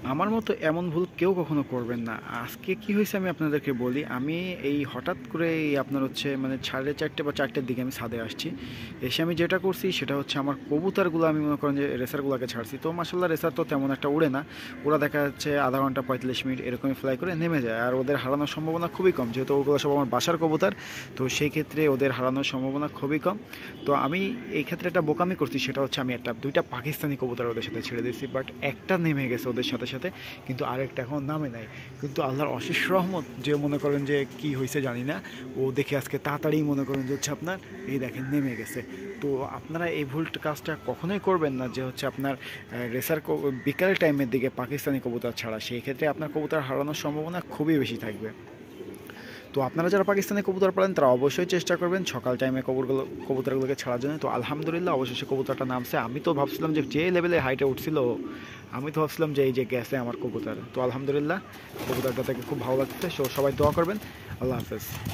আমার মতো এমন ভুল কেউ কখনো করবেন না। আজকে কি হয়েছে আমি আপনাদেরকে বলি। আমি এই হঠাৎ করে এই আপনার হচ্ছে মানে 4:30 বা 4টের দিকে আমি ছাদে আসছি। এসে আমি যেটা করছি সেটা হচ্ছে আমার কবুতরগুলো আমি মনে করেন যে রেসারগুলোকে ছাড়ছি। তো মাশাআল্লাহ রেসার তো তেমন একটা উড়ে না। ওরা দেখা যাচ্ছে আধা ঘন্টা 45 মিনিট এরকমই ফ্লাই করে নেমে যায়। আর ওদের হারানোর সম্ভাবনা খুবই কম। যেহেতু ওগুলো সব আমার বাসার কবুতর, তো সেই ক্ষেত্রে ওদের হারানোর সম্ভাবনা খুবই কম। তো আমি এই ক্ষেত্রে একটা বোকামি করছি, সেটা হচ্ছে আমি দুইটা পাকিস্তানি কবুতর ওদের সাথে ছেড়ে দিয়েছি, বাট একটা নেমে গেছে ওদের সাথে সাথে, কিন্তু আরেকটা এখন নামে নাই। কিন্তু আল্লাহর অশেষ রহমত, যে মনে করেন যে কি হয়েছে জানি না, ও দেখে আজকে তাড়াতাড়ি মনে করেন যে হচ্ছে আপনার এই দেখেন নেমে গেছে। তো আপনারা এই ভুল কাজটা কখনোই করবেন না, যে হচ্ছে আপনার রেসার বিকালের টাইমের দিকে পাকিস্তানি কবুতর ছাড়া, সেই ক্ষেত্রে আপনার কবুতর হারানোর সম্ভাবনা খুবই বেশি থাকবে। তো আপনারা যারা পাকিস্তানি কবুতর পালেন তারা অবশ্যই চেষ্টা করবেন সকাল টাইমে কবুতরগুলোকে ছাড়ার জন্য। তো আলহামদুলিল্লাহ অবশেষে কবুতরটা নামছে। আমি তো ভাবছিলাম যে লেভেলে হাইটে উঠছিল, আমি তো ভাবছিলাম যে এই যে গেছে আমার কবুতর। তো আলহামদুলিল্লাহ কবুতরটা থেকে খুব ভালো লাগছে। সবাই দোয়া করবেন। আল্লাহ হাফেজ।